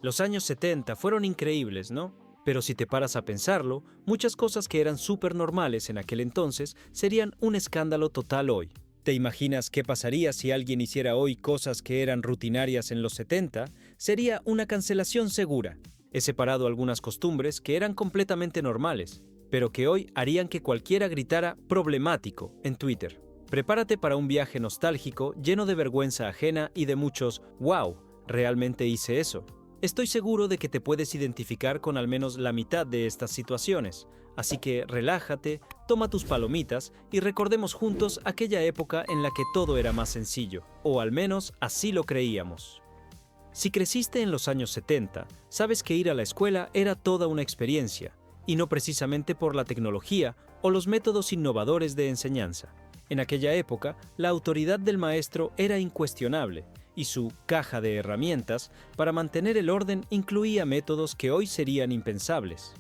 Los años 70 fueron increíbles, ¿no? Pero si te paras a pensarlo, muchas cosas que eran súper normales en aquel entonces serían un escándalo total hoy. ¿Te imaginas qué pasaría si alguien hiciera hoy cosas que eran rutinarias en los 70? Sería una cancelación segura. He separado algunas costumbres que eran completamente normales, pero que hoy harían que cualquiera gritara problemático en Twitter. Prepárate para un viaje nostálgico lleno de vergüenza ajena y de muchos «wow, realmente hice eso». Estoy seguro de que te puedes identificar con al menos la mitad de estas situaciones, así que relájate, toma tus palomitas y recordemos juntos aquella época en la que todo era más sencillo, o al menos así lo creíamos. Si creciste en los años 70, sabes que ir a la escuela era toda una experiencia, y no precisamente por la tecnología o los métodos innovadores de enseñanza. En aquella época, la autoridad del maestro era incuestionable, y su caja de herramientas para mantener el orden incluía métodos que hoy serían impensables.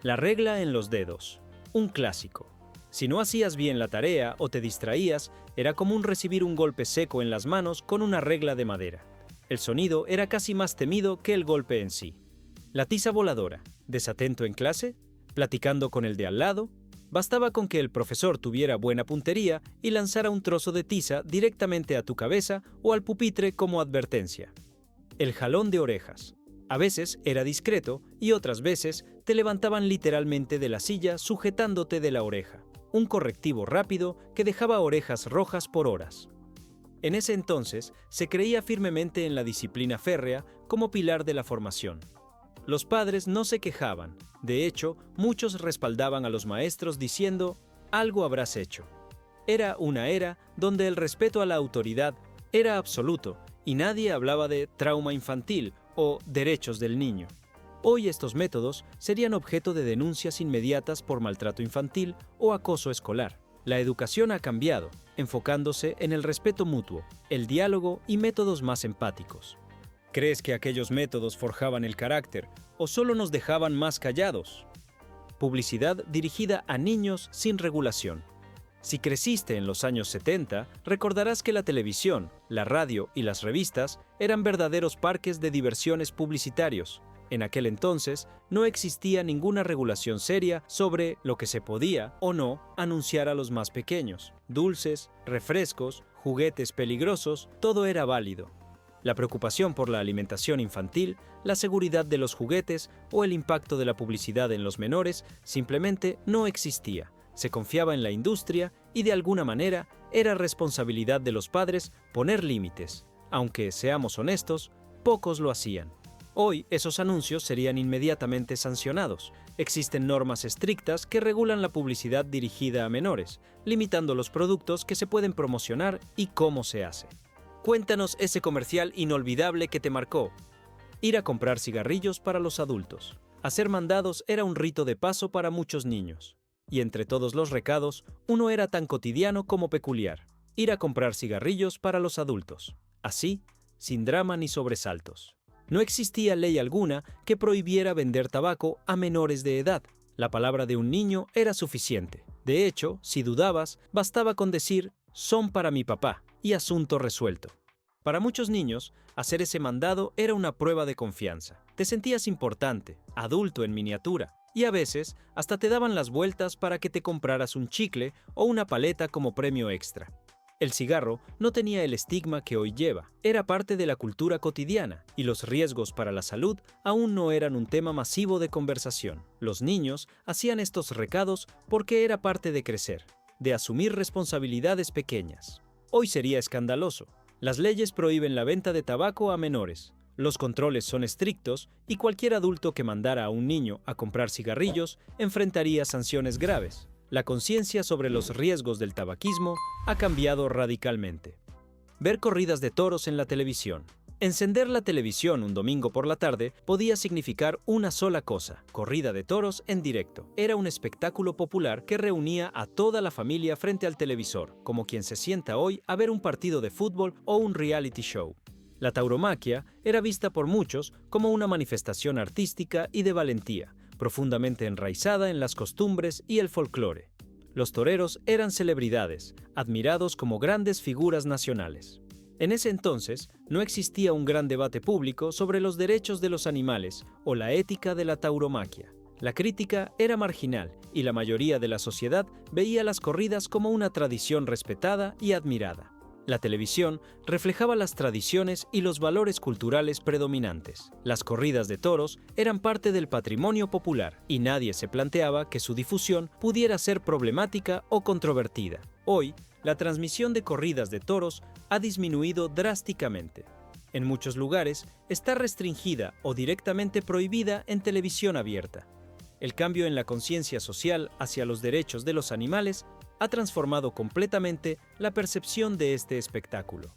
La regla en los dedos, un clásico. Si no hacías bien la tarea o te distraías, era común recibir un golpe seco en las manos con una regla de madera. El sonido era casi más temido que el golpe en sí. La tiza voladora, desatento en clase, platicando con el de al lado, bastaba con que el profesor tuviera buena puntería y lanzara un trozo de tiza directamente a tu cabeza o al pupitre como advertencia. El jalón de orejas. A veces era discreto y otras veces te levantaban literalmente de la silla sujetándote de la oreja. Un correctivo rápido que dejaba orejas rojas por horas. En ese entonces se creía firmemente en la disciplina férrea como pilar de la formación. Los padres no se quejaban, de hecho, muchos respaldaban a los maestros diciendo, algo habrás hecho. Era una era donde el respeto a la autoridad era absoluto y nadie hablaba de trauma infantil o derechos del niño. Hoy estos métodos serían objeto de denuncias inmediatas por maltrato infantil o acoso escolar. La educación ha cambiado, enfocándose en el respeto mutuo, el diálogo y métodos más empáticos. ¿Crees que aquellos métodos forjaban el carácter o solo nos dejaban más callados? Publicidad dirigida a niños sin regulación. Si creciste en los años 70, recordarás que la televisión, la radio y las revistas eran verdaderos parques de diversiones publicitarios. En aquel entonces, no existía ninguna regulación seria sobre lo que se podía o no anunciar a los más pequeños. Dulces, refrescos, juguetes peligrosos, todo era válido. La preocupación por la alimentación infantil, la seguridad de los juguetes o el impacto de la publicidad en los menores simplemente no existía. Se confiaba en la industria y de alguna manera era responsabilidad de los padres poner límites, aunque, seamos honestos, pocos lo hacían. Hoy esos anuncios serían inmediatamente sancionados. Existen normas estrictas que regulan la publicidad dirigida a menores, limitando los productos que se pueden promocionar y cómo se hace. Cuéntanos ese comercial inolvidable que te marcó. Ir a comprar cigarrillos para los adultos. Hacer mandados era un rito de paso para muchos niños. Y entre todos los recados, uno era tan cotidiano como peculiar. Ir a comprar cigarrillos para los adultos. Así, sin drama ni sobresaltos. No existía ley alguna que prohibiera vender tabaco a menores de edad. La palabra de un niño era suficiente. De hecho, si dudabas, bastaba con decir «son para mi papá» y asunto resuelto. Para muchos niños, hacer ese mandado era una prueba de confianza. Te sentías importante, adulto en miniatura, y a veces hasta te daban las vueltas para que te compraras un chicle o una paleta como premio extra. El cigarro no tenía el estigma que hoy lleva, era parte de la cultura cotidiana y los riesgos para la salud aún no eran un tema masivo de conversación. Los niños hacían estos recados porque era parte de crecer, de asumir responsabilidades pequeñas. Hoy sería escandaloso. Las leyes prohíben la venta de tabaco a menores. Los controles son estrictos y cualquier adulto que mandara a un niño a comprar cigarrillos enfrentaría sanciones graves. La conciencia sobre los riesgos del tabaquismo ha cambiado radicalmente. Ver corridas de toros en la televisión. Encender la televisión un domingo por la tarde podía significar una sola cosa: corrida de toros en directo. Era un espectáculo popular que reunía a toda la familia frente al televisor, como quien se sienta hoy a ver un partido de fútbol o un reality show. La tauromaquia era vista por muchos como una manifestación artística y de valentía, profundamente enraizada en las costumbres y el folclore. Los toreros eran celebridades, admirados como grandes figuras nacionales. En ese entonces, no existía un gran debate público sobre los derechos de los animales o la ética de la tauromaquia. La crítica era marginal y la mayoría de la sociedad veía las corridas como una tradición respetada y admirada. La televisión reflejaba las tradiciones y los valores culturales predominantes. Las corridas de toros eran parte del patrimonio popular y nadie se planteaba que su difusión pudiera ser problemática o controvertida. Hoy, la transmisión de corridas de toros ha disminuido drásticamente. En muchos lugares está restringida o directamente prohibida en televisión abierta. El cambio en la conciencia social hacia los derechos de los animales ha transformado completamente la percepción de este espectáculo.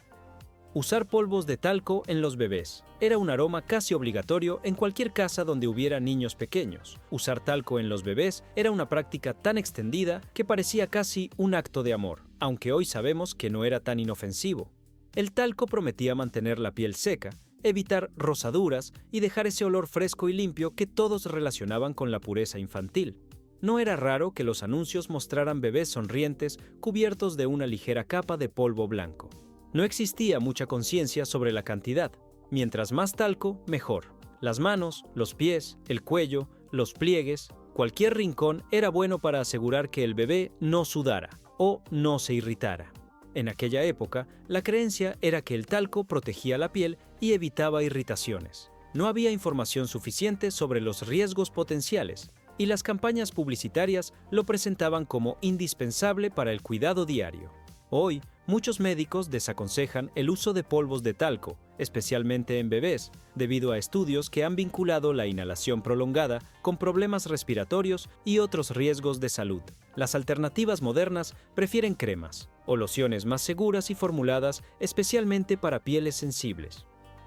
Usar polvos de talco en los bebés. Era un aroma casi obligatorio en cualquier casa donde hubiera niños pequeños. Usar talco en los bebés era una práctica tan extendida que parecía casi un acto de amor, aunque hoy sabemos que no era tan inofensivo. El talco prometía mantener la piel seca, evitar rosaduras y dejar ese olor fresco y limpio que todos relacionaban con la pureza infantil. No era raro que los anuncios mostraran bebés sonrientes cubiertos de una ligera capa de polvo blanco. No existía mucha conciencia sobre la cantidad. Mientras más talco, mejor. Las manos, los pies, el cuello, los pliegues, cualquier rincón era bueno para asegurar que el bebé no sudara o no se irritara. En aquella época, la creencia era que el talco protegía la piel y evitaba irritaciones. No había información suficiente sobre los riesgos potenciales, y las campañas publicitarias lo presentaban como indispensable para el cuidado diario. Hoy, muchos médicos desaconsejan el uso de polvos de talco, especialmente en bebés, debido a estudios que han vinculado la inhalación prolongada con problemas respiratorios y otros riesgos de salud. Las alternativas modernas prefieren cremas o lociones más seguras y formuladas especialmente para pieles sensibles.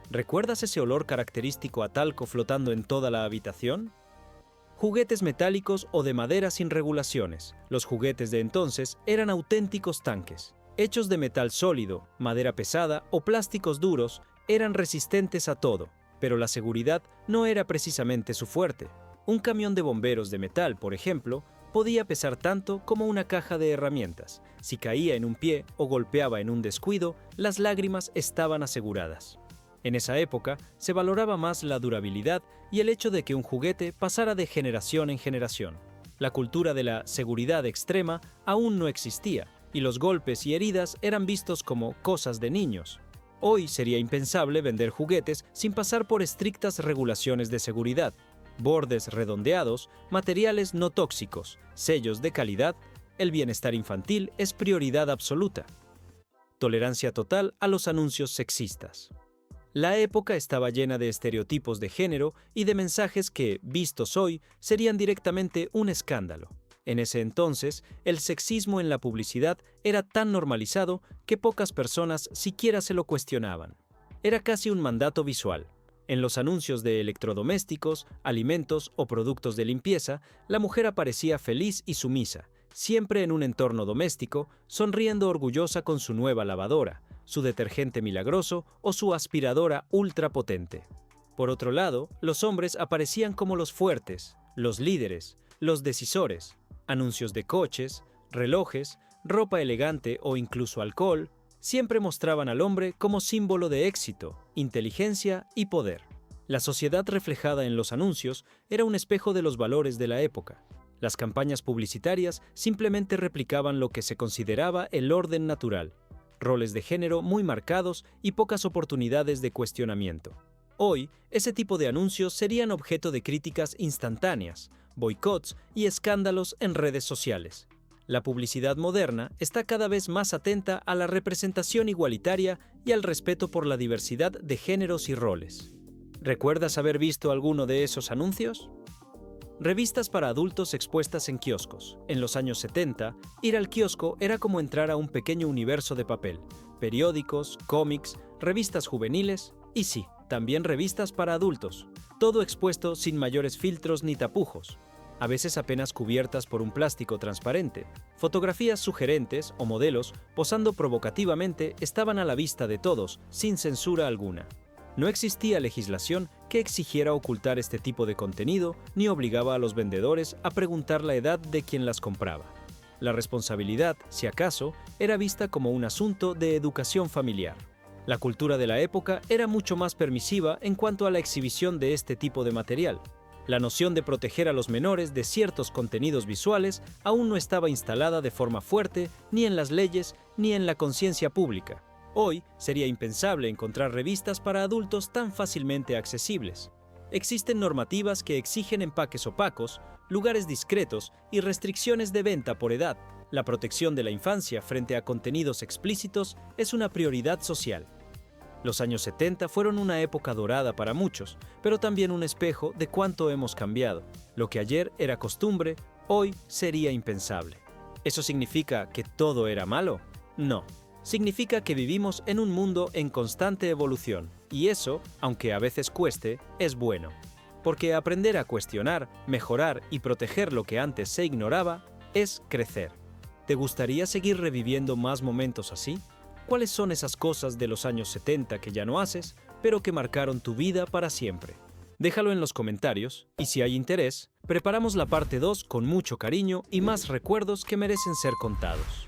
¿Recuerdas ese olor característico a talco flotando en toda la habitación? Juguetes metálicos o de madera sin regulaciones. Los juguetes de entonces eran auténticos tanques. Hechos de metal sólido, madera pesada o plásticos duros, eran resistentes a todo, pero la seguridad no era precisamente su fuerte. Un camión de bomberos de metal, por ejemplo, podía pesar tanto como una caja de herramientas. Si caía en un pie o golpeaba en un descuido, las lágrimas estaban aseguradas. En esa época se valoraba más la durabilidad y el hecho de que un juguete pasara de generación en generación. La cultura de la seguridad extrema aún no existía, y los golpes y heridas eran vistos como cosas de niños. Hoy sería impensable vender juguetes sin pasar por estrictas regulaciones de seguridad, bordes redondeados, materiales no tóxicos, sellos de calidad. El bienestar infantil es prioridad absoluta. Tolerancia total a los anuncios sexistas. La época estaba llena de estereotipos de género y de mensajes que, vistos hoy, serían directamente un escándalo. En ese entonces, el sexismo en la publicidad era tan normalizado que pocas personas siquiera se lo cuestionaban. Era casi un mandato visual. En los anuncios de electrodomésticos, alimentos o productos de limpieza, la mujer aparecía feliz y sumisa, siempre en un entorno doméstico, sonriendo orgullosa con su nueva lavadora, su detergente milagroso o su aspiradora ultrapotente. Por otro lado, los hombres aparecían como los fuertes, los líderes, los decisores. Anuncios de coches, relojes, ropa elegante o incluso alcohol siempre mostraban al hombre como símbolo de éxito, inteligencia y poder. La sociedad reflejada en los anuncios era un espejo de los valores de la época. Las campañas publicitarias simplemente replicaban lo que se consideraba el orden natural, roles de género muy marcados y pocas oportunidades de cuestionamiento. Hoy, ese tipo de anuncios serían objeto de críticas instantáneas, boicots y escándalos en redes sociales. La publicidad moderna está cada vez más atenta a la representación igualitaria y al respeto por la diversidad de géneros y roles. ¿Recuerdas haber visto alguno de esos anuncios? Revistas para adultos expuestas en kioscos. En los años 70, ir al kiosco era como entrar a un pequeño universo de papel. Periódicos, cómics, revistas juveniles y sí, también revistas para adultos. Todo expuesto sin mayores filtros ni tapujos, a veces apenas cubiertas por un plástico transparente. Fotografías sugerentes o modelos posando provocativamente estaban a la vista de todos, sin censura alguna. No existía legislación que exigiera ocultar este tipo de contenido ni obligaba a los vendedores a preguntar la edad de quien las compraba. La responsabilidad, si acaso, era vista como un asunto de educación familiar. La cultura de la época era mucho más permisiva en cuanto a la exhibición de este tipo de material. La noción de proteger a los menores de ciertos contenidos visuales aún no estaba instalada de forma fuerte ni en las leyes ni en la conciencia pública. Hoy sería impensable encontrar revistas para adultos tan fácilmente accesibles. Existen normativas que exigen empaques opacos, lugares discretos y restricciones de venta por edad. La protección de la infancia frente a contenidos explícitos es una prioridad social. Los años 70 fueron una época dorada para muchos, pero también un espejo de cuánto hemos cambiado. Lo que ayer era costumbre, hoy sería impensable. ¿Eso significa que todo era malo? No. Significa que vivimos en un mundo en constante evolución, y eso, aunque a veces cueste, es bueno. Porque aprender a cuestionar, mejorar y proteger lo que antes se ignoraba es crecer. ¿Te gustaría seguir reviviendo más momentos así? ¿Cuáles son esas cosas de los años 70 que ya no haces, pero que marcaron tu vida para siempre? Déjalo en los comentarios, y si hay interés, preparamos la parte 2 con mucho cariño y más recuerdos que merecen ser contados.